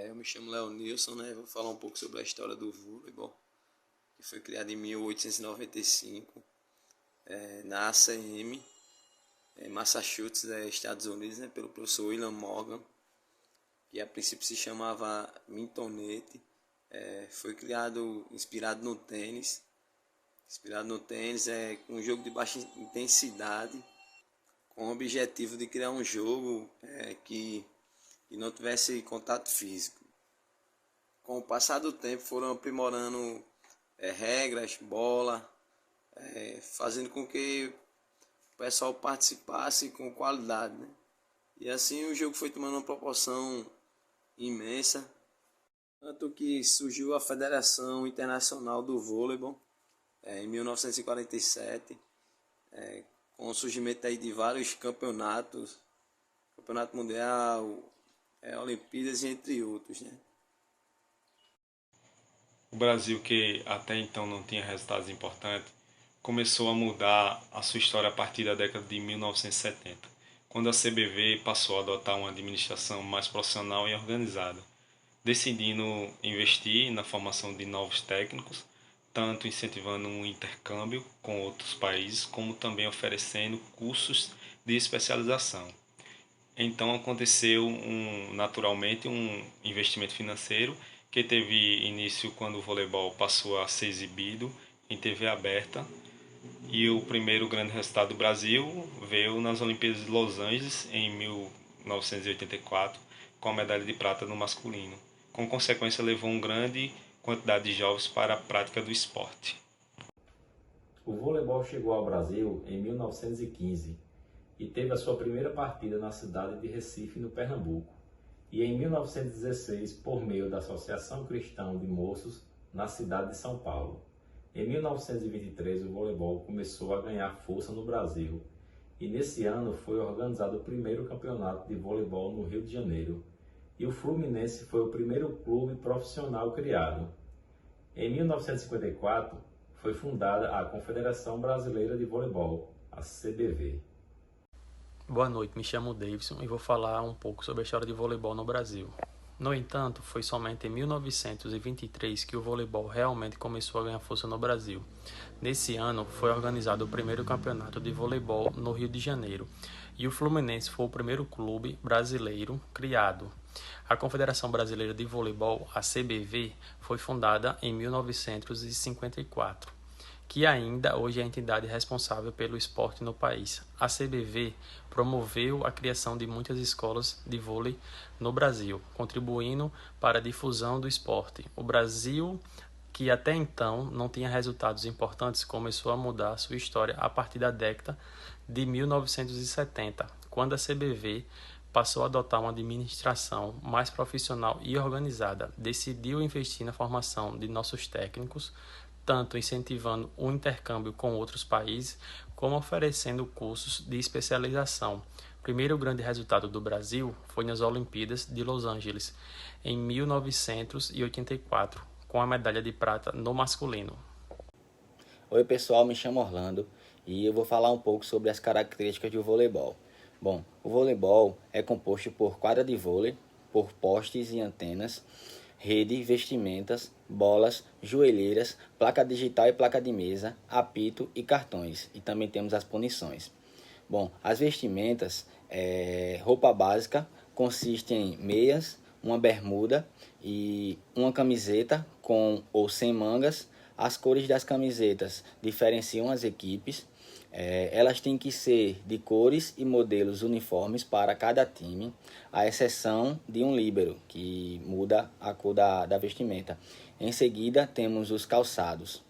Eu me chamo Leonilson, né? Vou falar um pouco sobre a história do voleibol, que foi criado em 1895, na ACM, em Massachusetts, Estados Unidos, né? Pelo professor William Morgan, que a princípio se chamava Mintonete. Foi criado inspirado no tênis, com um jogo de baixa intensidade, com o objetivo de criar um jogo que não tivesse contato físico. Com o passar do tempo foram aprimorando regras, bola, fazendo com que o pessoal participasse com qualidade, né? E assim o jogo foi tomando uma proporção imensa, tanto que surgiu a Federação Internacional do Voleibol em 1947, com o surgimento aí de vários campeonatos, campeonato mundial, Olimpíadas e entre outros, né? O Brasil, que até então não tinha resultados importantes, começou a mudar a sua história a partir da década de 1970, quando a CBV passou a adotar uma administração mais profissional e organizada, decidindo investir na formação de novos técnicos, tanto incentivando um intercâmbio com outros países, como também oferecendo cursos de especialização. Então aconteceu naturalmente um investimento financeiro que teve início quando o voleibol passou a ser exibido em TV aberta, e o primeiro grande resultado do Brasil veio nas Olimpíadas de Los Angeles em 1984, com a medalha de prata no masculino. Com consequência, levou uma grande quantidade de jovens para a prática do esporte. O voleibol chegou ao Brasil em 1915 e teve a sua primeira partida na cidade de Recife, no Pernambuco, e em 1916 por meio da Associação Cristã de Moços, na cidade de São Paulo. Em 1923 o voleibol começou a ganhar força no Brasil e nesse ano foi organizado o primeiro campeonato de voleibol no Rio de Janeiro e o Fluminense foi o primeiro clube profissional criado. Em 1954 foi fundada a Confederação Brasileira de Voleibol, a CBV. Boa noite, me chamo Davidson e vou falar um pouco sobre a história de voleibol no Brasil. No entanto, foi somente em 1923 que o voleibol realmente começou a ganhar força no Brasil. Nesse ano, foi organizado o primeiro campeonato de voleibol no Rio de Janeiro e o Fluminense foi o primeiro clube brasileiro criado. A Confederação Brasileira de Voleibol, a CBV, foi fundada em 1954. Que ainda hoje é a entidade responsável pelo esporte no país. A CBV promoveu a criação de muitas escolas de vôlei no Brasil, contribuindo para a difusão do esporte. O Brasil, que até então não tinha resultados importantes, começou a mudar sua história a partir da década de 1970, quando a CBV passou a adotar uma administração mais profissional e organizada, decidiu investir na formação de nossos técnicos, tanto incentivando o intercâmbio com outros países, como oferecendo cursos de especialização. O primeiro grande resultado do Brasil foi nas Olimpíadas de Los Angeles, em 1984, com a medalha de prata no masculino. Oi pessoal, me chamo Orlando e eu vou falar um pouco sobre as características do voleibol. Bom, o voleibol é composto por quadra de vôlei, por postes e antenas, rede, vestimentas, bolas, joelheiras, placa digital e placa de mesa, apito e cartões. E também temos as punições. Bom, as vestimentas, roupa básica, consiste em meias, uma bermuda e uma camiseta com ou sem mangas. As cores das camisetas diferenciam as equipes. Elas têm que ser de cores e modelos uniformes para cada time, à exceção de um líbero, que muda a cor da vestimenta. Em seguida, temos os calçados.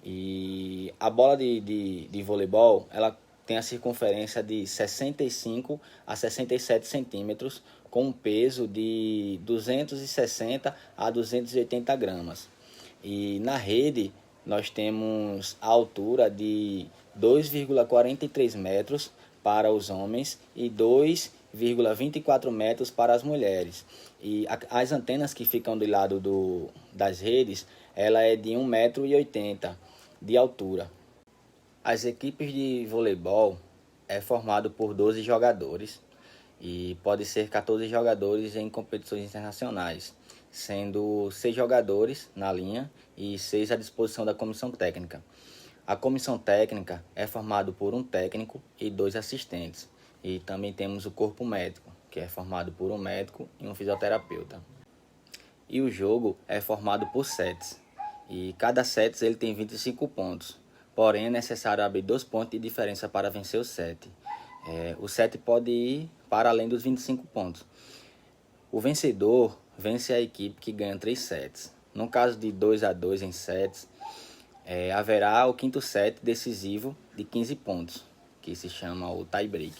E a bola de voleibol, ela tem a circunferência de 65 a 67 centímetros, com um peso de 260 a 280 gramas. E na rede, nós temos a altura de 2,43 metros para os homens e 2,24 metros para as mulheres. E as antenas que ficam do lado das redes, ela é de 1,80 m de altura. As equipes de voleibol é formado por 12 jogadores e pode ser 14 jogadores em competições internacionais, sendo 6 jogadores na linha e 6 à disposição da comissão técnica. A comissão técnica é formada por um técnico e 2 assistentes, e também temos o corpo médico, que é formado por um médico e um fisioterapeuta. E o jogo é formado por sets, e cada set ele tem 25 pontos, porém é necessário abrir 2 pontos de diferença para vencer o set. O set pode ir para além dos 25 pontos. O vencedor vence a equipe que ganha 3 sets. No caso de 2-2 em sets, haverá o quinto set decisivo de 15 pontos, que se chama o tie break.